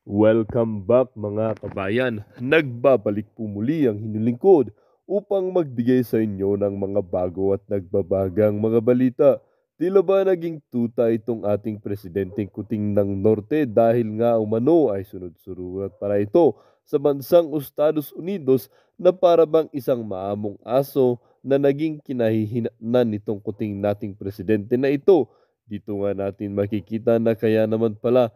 Welcome back mga kabayan. Nagbabalik po muli ang hinulingkod upang magbigay sa inyo ng mga bago at nagbabagang mga balita. Tila ba naging tuta itong ating presidenteng kuting ng Norte dahil nga umano ay sunod-sunod para ito sa bansang Estados Unidos na para bang isang maamong aso na naging kinahihinatnan nitong kuting nating presidente na ito. Dito nga natin makikita na kaya naman pala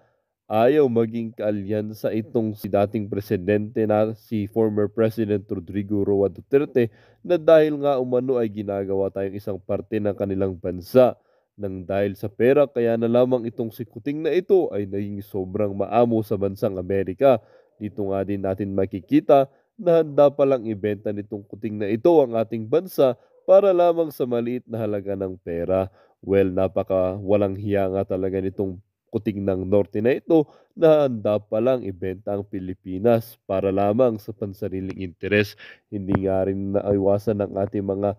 ayaw maging kaalyansa itong si dating presidente na si former President Rodrigo Roa Duterte na dahil nga umano ay ginagawa tayong isang parte ng kanilang bansa. Nang dahil sa pera kaya na lamang itong si Kuting na ito ay naging sobrang maamo sa bansang Amerika. Dito nga din natin makikita na handa palang ibenta nitong Kuting na ito ang ating bansa para lamang sa maliit na halaga ng pera. Well, napaka walang hiya nga talaga nitong Kuting ng Norte na ito na handa palang ibenta ang Pilipinas para lamang sa pansariling interes. Hindi nga rin naiwasan ng ating mga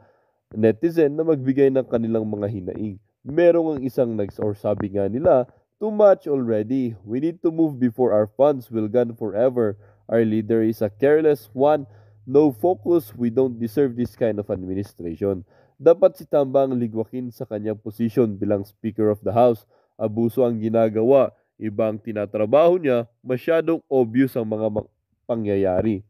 netizen na magbigay ng kanilang mga hinaing. Merong ang isang or sabi nga nila, too much already. We need to move before our funds will gone forever. Our leader is a careless one. No focus. We don't deserve this kind of administration. Dapat si Tambang ligwakin sa kanyang posisyon bilang Speaker of the House. Abuso ang ginagawa, ibang tinatrabaho niya, masyadong obvious ang mga pangyayari.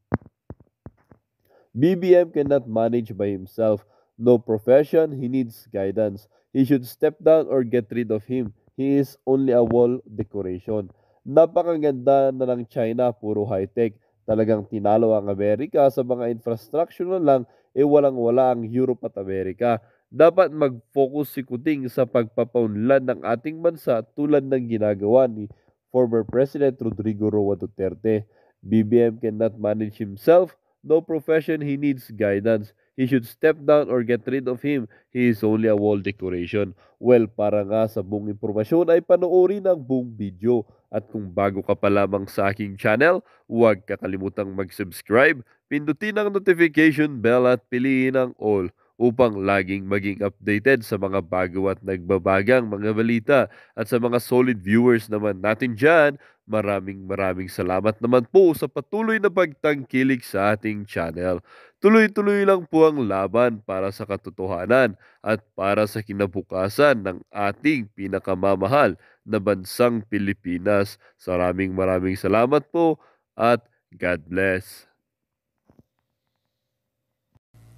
BBM cannot manage by himself. No profession, he needs guidance. He should step down or get rid of him. He is only a wall decoration. Napakaganda na ng China, puro high-tech. Talagang tinalo ang Amerika sa mga infrastructure na lang, walang-wala ang Europe at Amerika. Dapat mag-focus si Kuting sa pagpapaunlad ng ating bansa tulad ng ginagawa ni former President Rodrigo Roa Duterte. BBM cannot manage himself. No profession, he needs guidance. He should step down or get rid of him. He is only a wall decoration. Well, para nga sa buong impormasyon ay panoorin ang buong video. At kung bago ka pa lamang sa aking channel, huwag kakalimutang mag-subscribe, pindutin ang notification bell at piliin ang all upang laging maging updated sa mga bago at nagbabagang mga balita. At sa mga solid viewers naman natin dyan, maraming salamat naman po sa patuloy na pagtangkilik sa ating channel. Tuloy-tuloy lang po ang laban para sa katotohanan at para sa kinabukasan ng ating pinakamamahal na bansang Pilipinas. Maraming salamat po at God bless.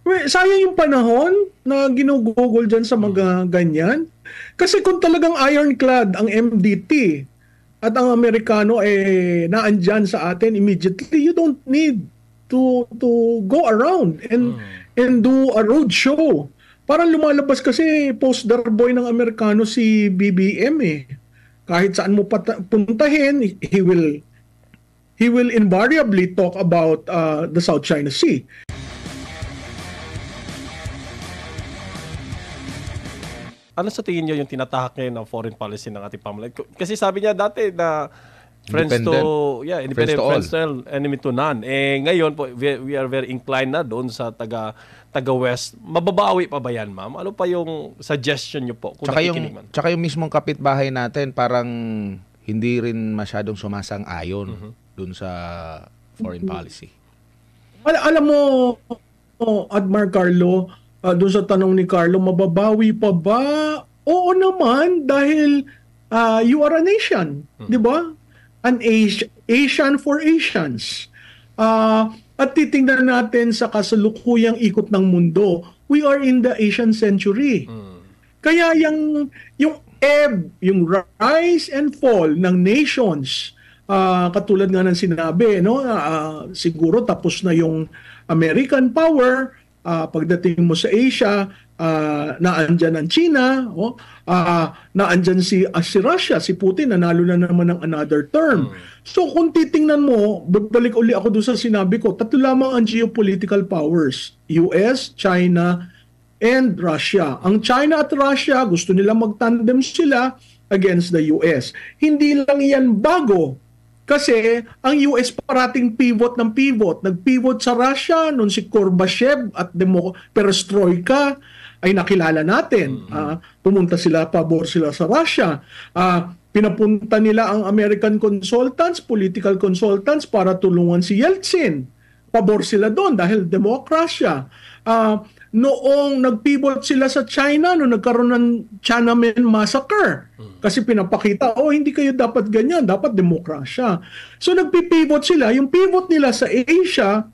Sayang yung panahon na ginugugol dyan sa mga ganyan. Kasi kung talagang ironclad ang MDT at ang Amerikano naandyan sa atin immediately, you don't need to go around and do a road show. Parang lumalabas kasi poster boy ng Amerikano si BBM Kahit saan mo puntahin, he will invariably talk about the South China Sea. Ano sa tingin niyo yung tinatahak ngayon ng foreign policy ng ating pamahalaan? Kasi sabi niya dati na friends to all, enemy to none. Ngayon po, we are very inclined na doon sa taga-west. Mababawi pa ba yan, ma'am? Ano pa yung suggestion niyo po? Kung tsaka yung mismong kapitbahay natin parang hindi rin masyadong sumasang-ayon doon sa foreign policy. Alam mo, Admar Carlo, doon sa tanong ni Carlo, mababawi pa ba? Oo naman, dahil you are a nation, di ba? An Asian for Asians. At titingnan natin sa kasalukuyang ikot ng mundo, we are in the Asian century. Kaya yung ebb, yung rise and fall ng nations, katulad nga ng sinabi, siguro tapos na yung American power. Pagdating mo sa Asia, naandyan ang China, naandyan si Russia, si Putin, nanalo na naman ng another term. So kung titingnan mo, balik uli ako doon sa sinabi ko, tatlo lamang ang geopolitical powers, US, China, and Russia. Ang China at Russia, gusto nila mag-tandem sila against the US. Hindi lang yan bago. Kasi ang US parating pivot ng pivot. Nag-pivot sa Russia noon si Gorbachev at Perestroika ay nakilala natin. Pumunta sila, pabor sila sa Russia. Pinapunta nila ang American consultants, political consultants para tulungan si Yeltsin. Pabor sila doon dahil demokrasya. Noong nag-pivot sila sa China, noong nagkaroon ng Tiananmen Massacre, kasi pinapakita, hindi kayo dapat ganyan, dapat demokrasya. So nagpipivot sila. Yung pivot nila sa Asia,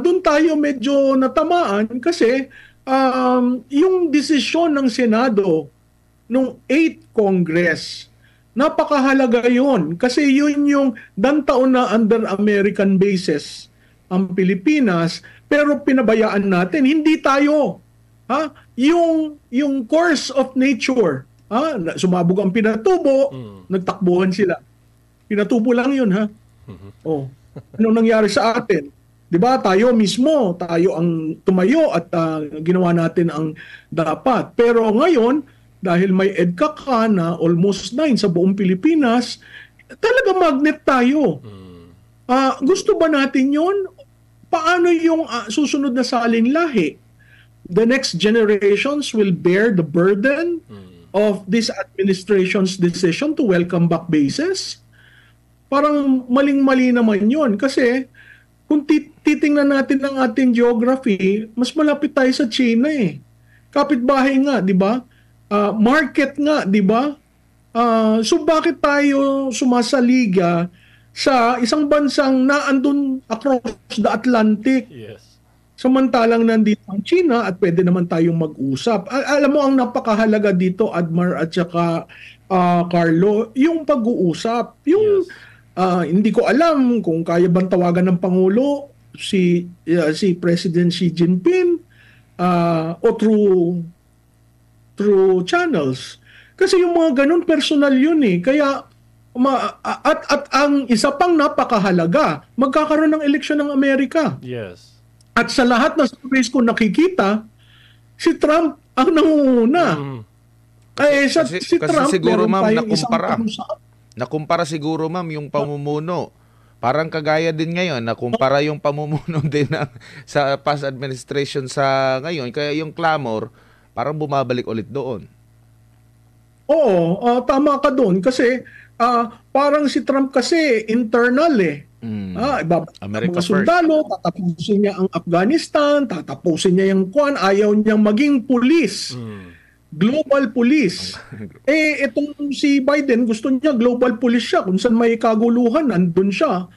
doon tayo medyo natamaan kasi yung desisyon ng Senado nung 8th Congress, napakahalaga yon kasi yun yung taon na under American bases ang Pilipinas, pero pinabayaan natin. Hindi tayo. Yung course of nature, sumabog ang pinatubo, nagtakbuhan sila. Pinatubo lang yun, ha? Anong nangyari sa atin? 'Di ba? Tayo mismo, tayo ang tumayo at ginawa natin ang dapat. Pero ngayon, dahil may EDCA ka na almost 9 sa buong Pilipinas, talaga magnet tayo. Gusto ba natin yon? Paano yung susunod na saling lahi? The next generations will bear the burden of this administration's decision to welcome back bases? Parang maling-mali naman yon kasi kung titingnan natin ang ating geography, mas malapit tayo sa China eh. Kapitbahay nga, di ba? Market nga, di ba? So bakit tayo sumasaliga sa isang bansang naandun across the Atlantic? Yes. Samantalang nandito ang China at pwede naman tayong mag-usap. Alam mo, ang napakahalaga dito, Admar at saka Carlo, yung pag-uusap. Yung hindi ko alam kung kaya bang tawagan ng Pangulo si President Xi Jinping o through channels. Kasi yung mga ganun, personal yun eh. Kaya, at ang isa pang napakahalaga, magkakaroon ng eleksyon ng Amerika. Yes. At sa lahat na surveys ko nakikita, si Trump ang nangunguna. Si Trump, siguro, ma'am, nakumpara. Nakumpara siguro, ma'am, yung pamumuno. Parang kagaya din ngayon, nakumpara yung pamumuno din sa past administration sa ngayon. Kaya yung clamor, parang bumabalik ulit doon. Oo, tama ka doon. Kasi parang si Trump kasi internal eh. Mga sundalo, tatapusin niya ang Afghanistan, tatapusin niya yung Kwan, ayaw niyang maging pulis. Global police. Itong si Biden, gusto niya global police siya. Kung saan may kaguluhan, nandun siya.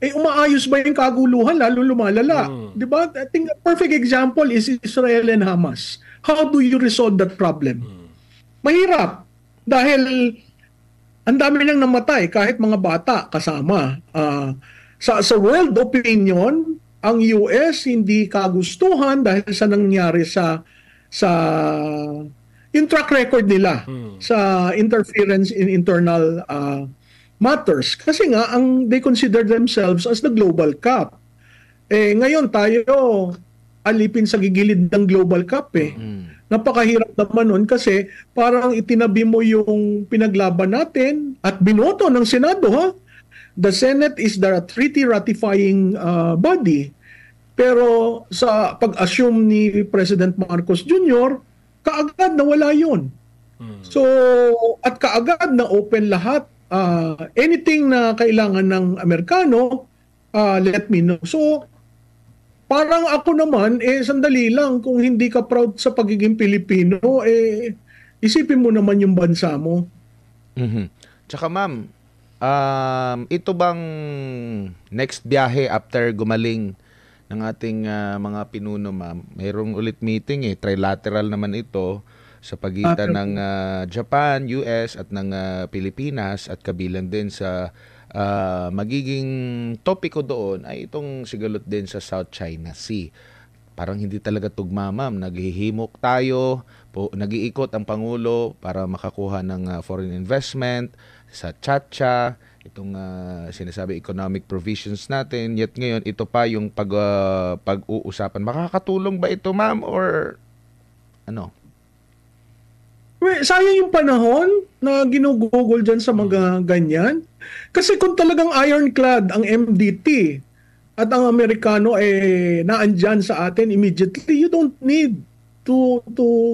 Umaayos ba yung kaguluhan? Lalo lumalala. Diba? I think a perfect example is Israel and Hamas. How do you resolve that problem? Mahirap. Dahil ang dami nang namatay, kahit mga bata kasama. Sa world opinion, ang US hindi kagustuhan dahil sa nangyari sa yung track record nila sa interference in internal matters. Kasi nga, they consider themselves as the global cup. Ngayon tayo alipin sa gigilid ng global cup eh. Napakahirap naman nun kasi parang itinabi mo yung pinaglaban natin at binoto ng Senado, ha? The Senate is the treaty ratifying body. Pero sa pag-assume ni President Marcos Jr., kaagad nawala yun. So, at kaagad na open lahat. Anything na kailangan ng Amerikano, let me know. So, parang ako naman, sandali lang, kung hindi ka proud sa pagiging Pilipino, isipin mo naman yung bansa mo. Tsaka ma'am, ito bang next biyahe after gumaling ng ating mga pinuno, ma'am? Mayroong ulit meeting trilateral naman ito sa pagitan ng Japan, US at ng Pilipinas at kabilang din sa magiging topiko doon ay itong sigalot din sa South China Sea. Parang hindi talaga tugma, ma'am. Naghihimok tayo, nag-iikot ang Pangulo para makakuha ng foreign investment sa Chacha, itong sinasabi economic provisions natin. Yet ngayon, ito pa yung pag-uusapan. Makakatulong ba ito, ma'am, or ano? Sayang yung panahon na ginugugol dyan sa mga ganyan. Kasi kung talagang ironclad ang MDT at ang Amerikano naandyan sa atin immediately, you don't need to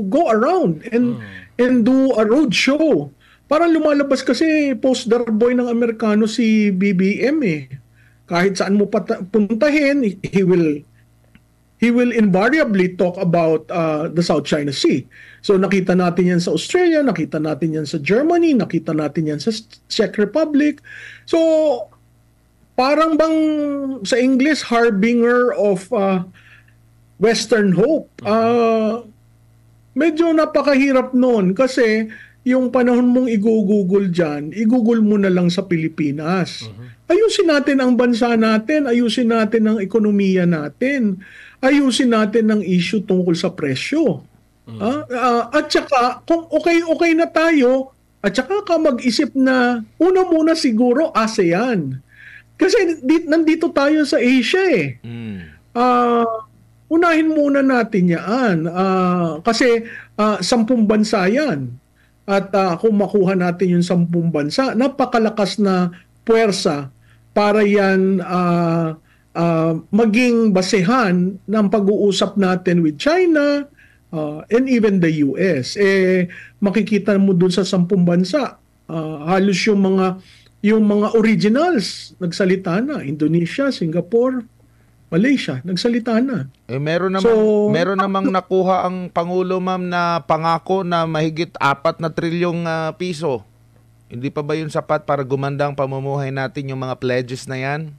go around and do a road show parang lumalabas kasi poster boy ng Amerikano si BBM eh. Kahit saan mo puntahin, he will invariably talk about the South China Sea. So nakita natin yan sa Australia, nakita natin yan sa Germany, nakita natin yan sa Czech Republic. So parang bang sa English, harbinger of Western hope. Medyo napakahirap noon kasi yung panahon mong i-google dyan, i-google mo na lang sa Pilipinas. Ayusin natin ang bansa natin, ayusin natin ang ekonomiya natin, ayusin natin ang issue tungkol sa presyo. At saka, kung okay na tayo, at saka ka mag-isip na, una muna siguro ASEAN. Kasi nandito tayo sa Asia eh. Unahin muna natin yan. Kasi 10 bansa yan. At kung makuha natin yung 10 bansa, napakalakas na puwersa para yan maging basehan ng pag-uusap natin with China and even the US. Makikita mo dun sa 10 bansa, halos yung mga originals nagsalita na. Indonesia, Singapore, Malaysia, nagsalita na. Meron namang nakuha ang Pangulo, ma'am, na pangako na mahigit 4 na trilyong piso. Hindi pa ba yun sapat para gumanda ang pamumuhay natin, yung mga pledges na yan?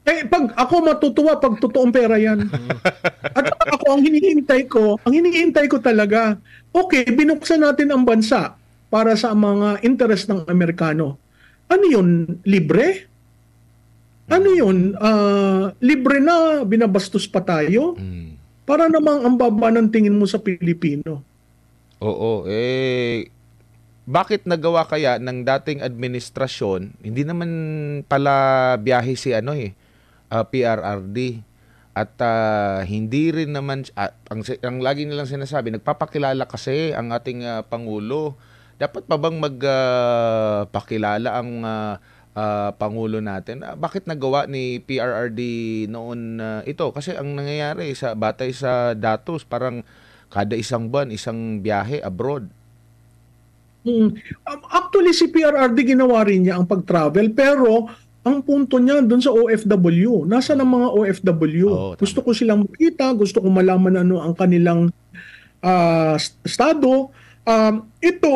Pag ako matutuwa pag totoong pera yan. At ako, ang hinihintay ko talaga, okay, binuksan natin ang bansa para sa mga interest ng Amerikano. Ano yun? Libre? Ano yun? Libre na, binabastos pa tayo? Para namang ang baba ng tingin mo sa Pilipino. Oo. Bakit nagawa kaya ng dating administrasyon, hindi naman pala biyahe si PRRD, at hindi rin naman, ang lagi nilang sinasabi, nagpapakilala kasi ang ating Pangulo. Dapat pa bang magpakilala ang Pangulo natin? Bakit nagawa ni PRRD noon ito? Kasi ang nangyayari batay sa datos, parang kada isang buwan, isang biyahe abroad. Actually, si PRRD ginawa rin niya ang pag-travel, pero ang punto niya doon sa OFW. Nasa ng mga OFW? Gusto ko silang makita, gusto ko malaman ano ang kanilang estado. Ito,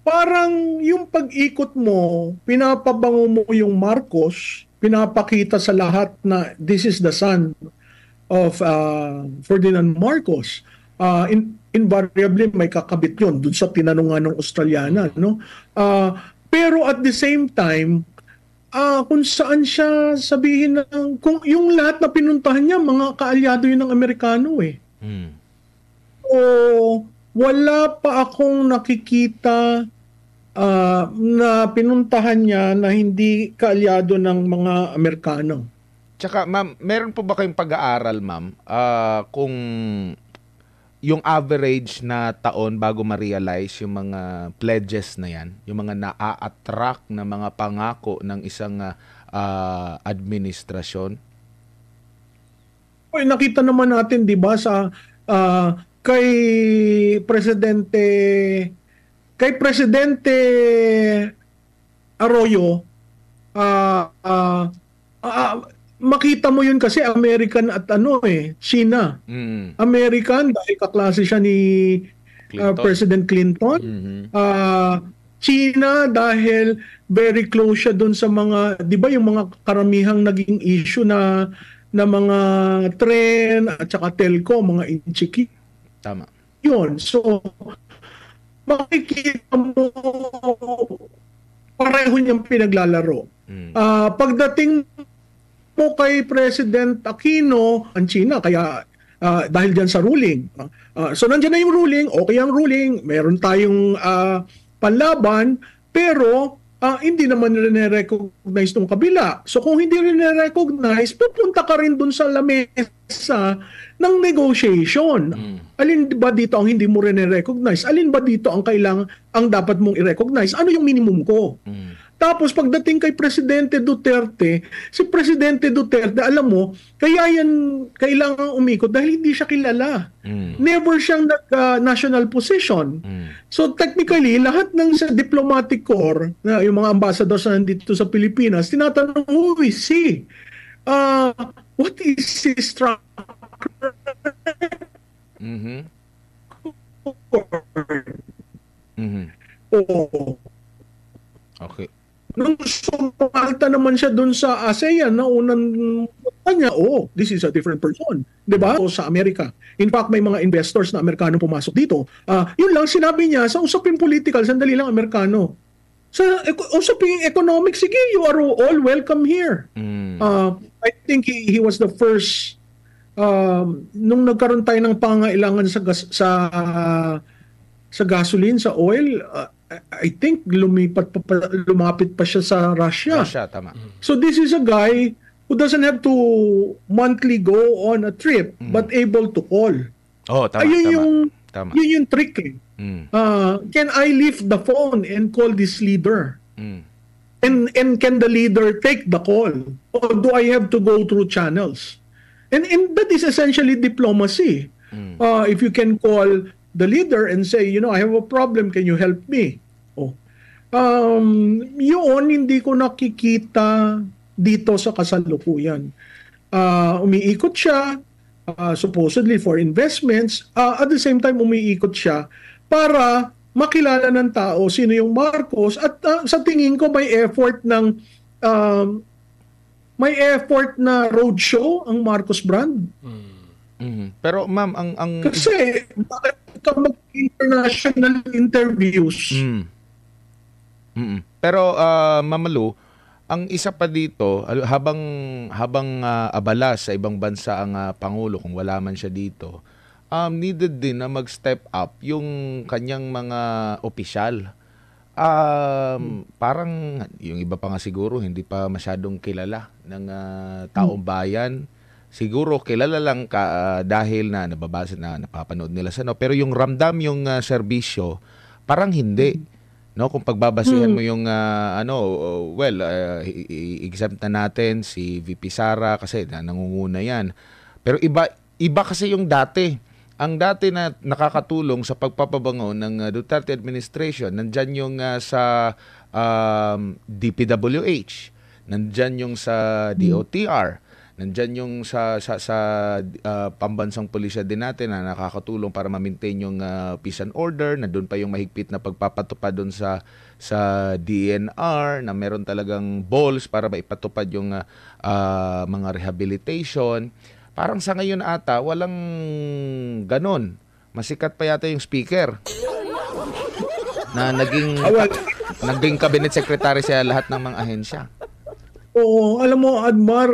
parang yung pag-ikot mo, pinapabango mo yung Marcos, pinapakita sa lahat na this is the son of Ferdinand Marcos. Invariably may kakabit yun dun sa tinanungan ng Australiana. No? Pero at the same time, kung saan siya sabihin kung yung lahat na pinuntahan niya, mga kaalyado yun ng Amerikano eh. Wala pa akong nakikita na pinuntahan niya na hindi kaalyado ng mga Amerikano. Tsaka, ma'am, meron po ba kayong pag-aaral, ma'am, kung yung average na taon bago ma-realize yung mga pledges na yan, yung mga na-attract na mga pangako ng isang administrasyon? Nakita naman natin, di ba, sa kay Presidente Arroyo, makita mo yun kasi American at China. American dahil kaklase siya ni President Clinton. China dahil very close siya doon sa mga, di ba, yung mga karamihang naging issue na mga tren at saka telco, mga inchiki. Tama. Yun. So, makikita mo pareho niyang pinaglalaro. Pagdating mo kay President Aquino, ang China, kaya dahil dyan sa ruling. So, nandiyan na yung ruling, okay ang ruling, meron tayong panlaban, pero hindi naman rin-recognize ng kabila. So, kung hindi rin-recognize, pupunta ka rin dun sa lamesa ng negotiation. Alin ba dito ang hindi mo rin-recognize? Alin ba dito ang dapat mong i-recognize? Ano yung minimum ko? Tapos pagdating kay Presidente Duterte, si Presidente Duterte, alam mo, kaya yan kailangan umikot dahil hindi siya kilala. Never siyang national position. So technically, lahat ng sa diplomatic corps, na yung mga ambassadors na nandito sa Pilipinas, tinatanong, who is he? What is his track Mhm. record? Mhm. Oo. Okay. Nung sumalta naman siya dun sa ASEAN na unang kanya, this is a different person. Diba? O sa Amerika. In fact, may mga investors na Amerikano pumasok dito. Yun lang, sinabi niya, sa usaping political, sandali lang Amerikano. Sa usaping economic, sige, you are all welcome here. I think he was the first, nung nagkaroon tayo ng pangailangan sa gasoline, sa oil, I think lumapit pa siya sa Russia. Russia, tama. So this is a guy who doesn't have to monthly go on a trip but able to call. Oh, tama, tama. Yun yung trick eh. Can I lift the phone and call this leader? And can the leader take the call? Or do I have to go through channels? And that is essentially diplomacy. If you can call the leader and say, I have a problem, can you help me? Yun, hindi ko nakikita dito sa kasalukuyan. Umiikot siya, supposedly for investments, at the same time umiikot siya para makilala ng tao sino yung Marcos, at sa tingin ko may effort na roadshow ang Marcos brand. Pero ma'am, ang kasi bakit ka mag-international interviews? Pero Ma'am Malu, ang isa pa dito, habang abala sa ibang bansa ang Pangulo, kung wala man siya dito, needed din na mag-step up yung kanyang mga opisyal. Parang yung iba pa nga siguro hindi pa masyadong kilala ng taong bayan. Siguro kilala lang dahil na nababasa na napapanood nila sa pero yung ramdam yung serbisyo parang hindi, no? Kung pagbabasihan mo yung exempt na natin si VP Sara kasi nangunguna yan. Pero iba kasi yung dati. Ang dati na nakakatulong sa pagpapabango ng Duterte administration, nandyan yung sa DPWH, nandyan yung sa DOTR, nandyan yung sa pambansang pulisya din natin na nakakatulong para ma-maintain yung peace and order, nandun pa yung mahigpit na pagpapatupad dun sa DNR, na meron talagang balls para maipatupad yung mga rehabilitation. Parang sa ngayon ata, walang ganon. Masikat pa yata yung speaker na naging cabinet secretary sa lahat ng mga ahensya. Oo, alam mo, Admar,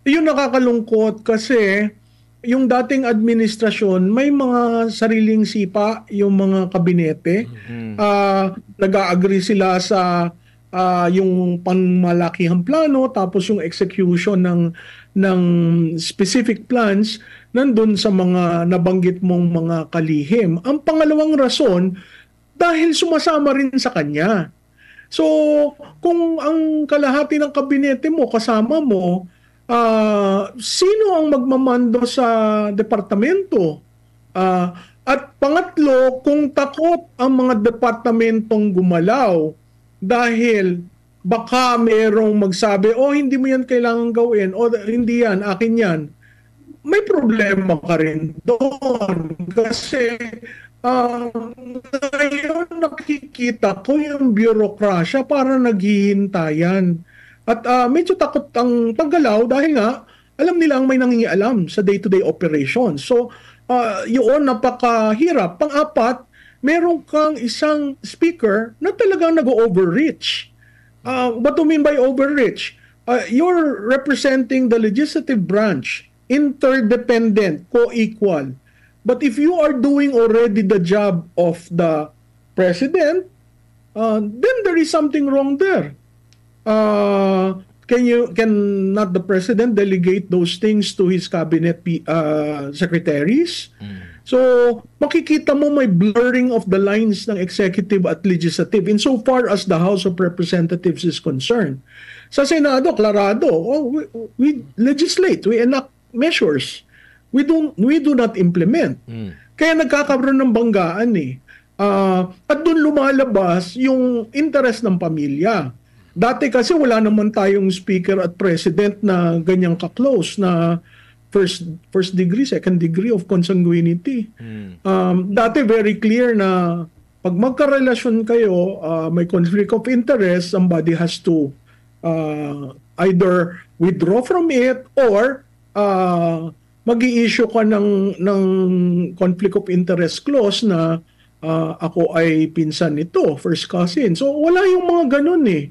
yun nakakalungkot kasi yung dating administrasyon, may mga sariling sipa yung mga kabinete. Nag-agree sila sa yung pangmalakihang plano, tapos yung execution ng specific plans nandun sa mga nabanggit mong mga kalihim. Ang pangalawang rason, dahil sumasama rin sa kanya. So, kung ang kalahati ng kabinete mo, kasama mo, sino ang magmamando sa departamento? At pangatlo, kung takot ang mga departamentong gumalaw dahil baka merong magsabi, hindi mo yan kailangan gawin, o hindi yan, akin yan, may problema ka rin doon. Kasi ngayon nakikita ko yung bureaucracia para naghihintayan. At medyo takot ang paggalaw dahil nga alam nila ang may nangingialam sa day-to-day operations. So, yun napakahirap. Pang-apat, meron kang isang speaker na talagang nag-overreach. What do you mean by overreach? You're representing the legislative branch, interdependent, co-equal. But if you are doing already the job of the president, then there is something wrong there. can not the president delegate those things to his cabinet secretaries? So, makikita mo may blurring of the lines ng executive at legislative insofar as the House of Representatives is concerned. Sa Senado, klarado, we legislate, we enact measures. We do not implement. Kaya nagkakaroon ng banggaan eh. At doon lumalabas yung interest ng pamilya. Dati kasi wala naman tayong speaker at president na ganyang ka-close na first degree, second degree of consanguinity. Dati very clear na pag magkarelasyon kayo, may conflict of interest, somebody has to either withdraw from it or mag-i-issue ka ng conflict of interest clause na ako ay pinsan nito, first cousin. So wala yung mga ganun eh.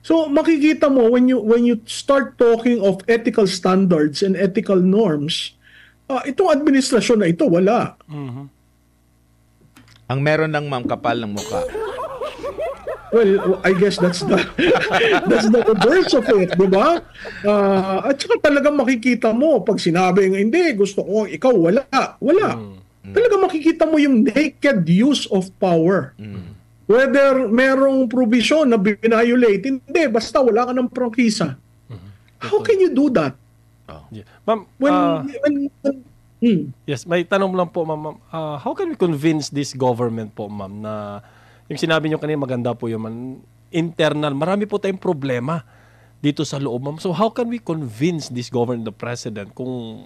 So makikita mo when you start talking of ethical standards and ethical norms, itong administrasyon na ito wala. Ang meron lang ma'am kapal ng mukha. Well, I guess that's the reverse of it, di ba? At saka talagang makikita mo pag sinabing hindi, gusto ko ikaw, wala. Talagang makikita mo yung naked use of power. Whether merong provision na binayolate, hindi, basta wala ka ng prangkisa. How can you do that? Yeah. Ma'am, yes, may tanong lang po, ma'am. How can we convince this government po, ma'am, na yung sinabi nyo kanina maganda po yung internal, marami po tayong problema dito sa loob, ma'am. So how can we convince this government, the president, kung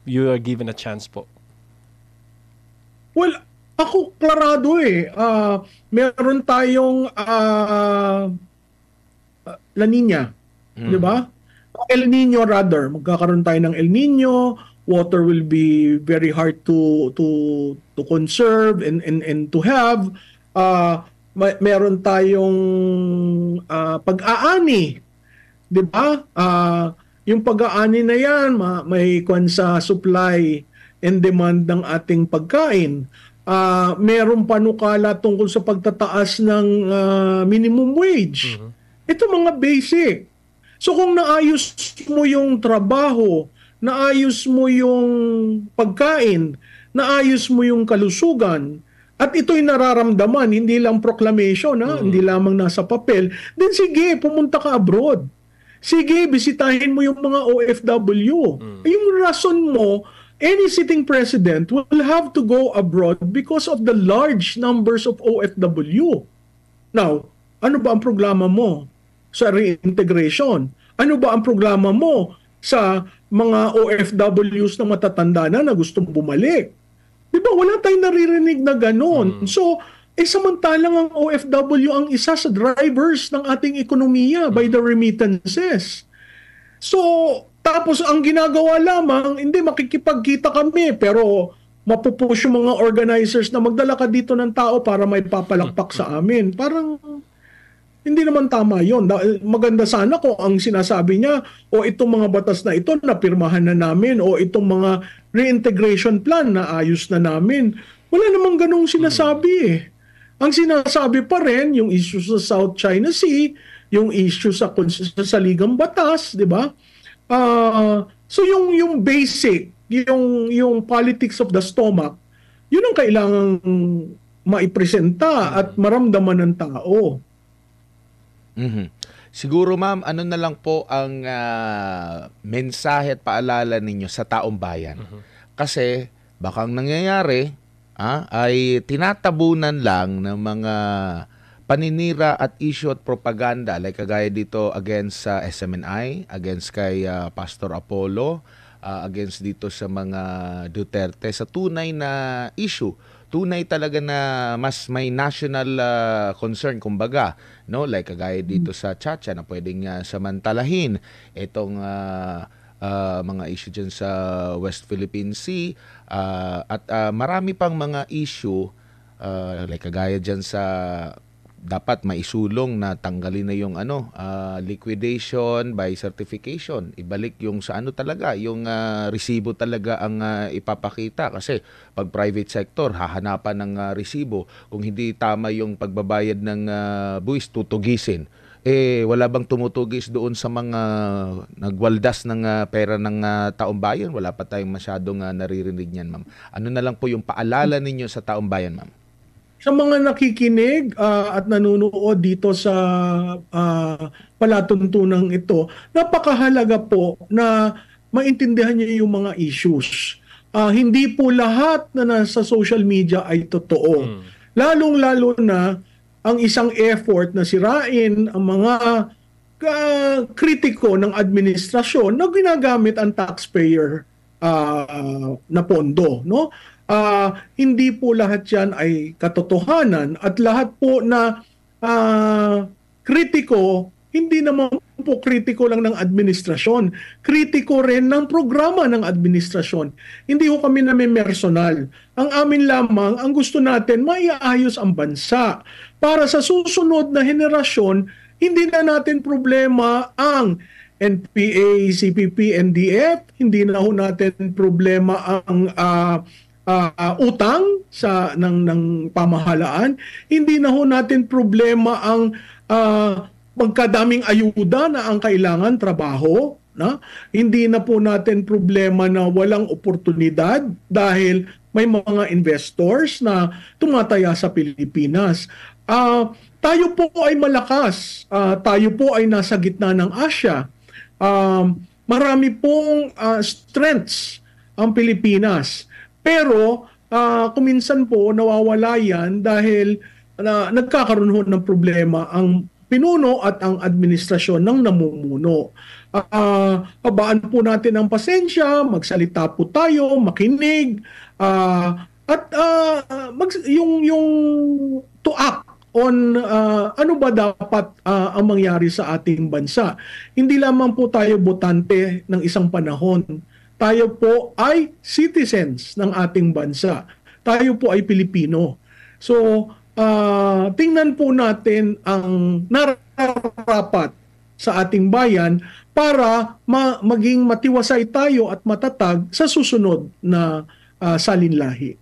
you are given a chance po? Well, ako klarado eh. Meron tayong La Nina, di ba? El Nino rather. Magkakaroon tayo ng El Nino. Water will be very hard to conserve and to have. Meron tayong pag-aani, di ba? Yung pag-aani na yan, may kwan sa supply and demand ng ating pagkain. Meron panukala tungkol sa pagtataas ng minimum wage. Ito mga basic. So kung naayos mo yung trabaho, naayos mo yung pagkain, naayos mo yung kalusugan, at ito'y nararamdaman, hindi lang proclamation, hindi lamang nasa papel, then sige, pumunta ka abroad. Sige, bisitahin mo yung mga OFW. Yung rason mo, any sitting president will have to go abroad because of the large numbers of OFW. Now, ano ba ang programa mo sa reintegration? Ano ba ang programa mo sa mga OFWs na matatanda na gustong bumalik? Di ba, wala tayong naririnig na gano'n. So, samantalang ang OFW ang isa sa drivers ng ating ekonomiya by the remittances. So, tapos ang ginagawa lamang, hindi makikipagkita kami, pero mapupush yung mga organizers na magdala ka dito ng tao para may papalakpak sa amin. Parang hindi naman tama yon. Maganda sana kung ang sinasabi niya, o itong mga batas na ito napirmahan na namin, o itong mga reintegration plan na ayos na namin. Wala namang ganong sinasabi eh. Ang sinasabi pa rin, yung issue sa South China Sea, yung issue sa Saligang Batas, di ba? So yung basic, yung politics of the stomach, yun ang kailangang maipresenta at maramdaman ng tao. Siguro ma'am, ano na lang po ang mensahe at paalala ninyo sa taong bayan? Kasi baka ang nangyayari ay tinatabunan lang ng mga paninira at issue at propaganda like kagaya dito against sa SMNI, against kay Pastor Apollo, against dito sa mga Duterte sa tunay na issue. Tunay talaga na mas may national concern kumbaga, no? Like kagaya dito sa Chacha na pwedeng samantalahin itong mga issue dyan sa West Philippine Sea at marami pang mga issue like kagaya dyan sa dapat maisulong na tanggalin na yung liquidation by certification. Ibalik yung sa talaga, yung resibo talaga ang ipapakita kasi pag private sector hahanapan ng resibo. Kung hindi tama yung pagbabayad ng buwis, tutugisin wala bang tumutugis doon sa mga nagwaldas ng pera ng taong bayan? Wala pa tayong masyadong naririnig niyan, ma'am. Ano na lang po yung paalala ninyo sa taong bayan, ma'am? Sa mga nakikinig at nanonood dito sa palatuntunang ito, napakahalaga po na maintindihan niyo yung mga issues. Hindi po lahat na nasa social media ay totoo. Lalong-lalo na ang isang effort na sirain ang mga kritiko ng administrasyon na ginagamit ang taxpayer na pondo, no? Hindi po lahat yan ay katotohanan at lahat po na kritiko, hindi naman po kritiko lang ng administrasyon, kritiko rin ng programa ng administrasyon. Hindi ko kami namimersonal. Ang amin lamang, ang gusto natin, maiaayos ang bansa. Para sa susunod na henerasyon, hindi na natin problema ang NPA, CPP, NDF, hindi na ho natin problema ang utang ng pamahalaan, hindi na ho natin problema ang magkadaming ayuda na ang kailangan trabaho, na hindi na po natin problema na walang oportunidad dahil may mga investors na tumataya sa Pilipinas. Tayo po ay malakas, tayo po ay nasa gitna ng Asia. Marami pong strengths ang Pilipinas, pero kuminsan po nawawala yan dahil nagkakaroon ho ng problema ang pinuno at ang administrasyon ng namumuno. Habaan po natin ang pasensya, magsalita po tayo, makinig, at yung to act on ano ba dapat ang mangyari sa ating bansa. Hindi lamang po tayo botante ng isang panahon. Tayo po ay citizens ng ating bansa. Tayo po ay Pilipino. So, tingnan po natin ang nararapat sa ating bayan para maging matiwasay tayo at matatag sa susunod na salinlahi.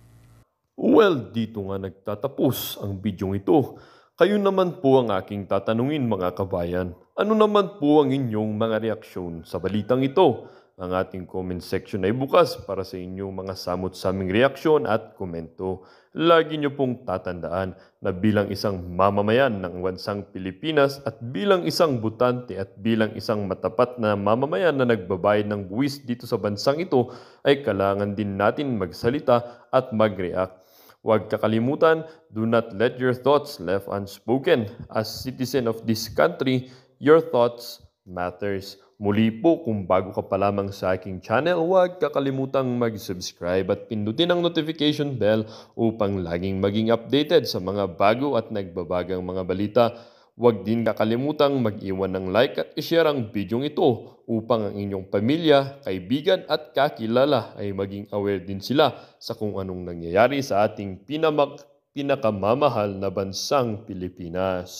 Well, dito nga nagtatapos ang bidyong ito. Kayo naman po ang aking tatanungin, mga kabayan. Ano naman po ang inyong mga reaksyon sa balitang ito? Ang ating comment section ay bukas para sa inyong mga samot-saming reaksyon at komento. Lagi niyo pong tatandaan na bilang isang mamamayan ng bansang Pilipinas at bilang isang botante at bilang isang matapat na mamamayan na nagbabayad ng buwis dito sa bansang ito, ay kailangan din natin magsalita at mag-react. Huwag kakalimutan, do not let your thoughts left unspoken. As citizen of this country, your thoughts matters. Muli po, kung bago ka pa lamang sa aking channel, huwag kakalimutang mag-subscribe at pindutin ang notification bell upang laging maging updated sa mga bago at nagbabagang mga balita. Huwag din kakalimutang mag-iwan ng like at i-share ang bidyong ito upang ang inyong pamilya, kaibigan at kakilala ay maging aware din sila sa kung anong nangyayari sa ating pinakamamahal na bansang Pilipinas.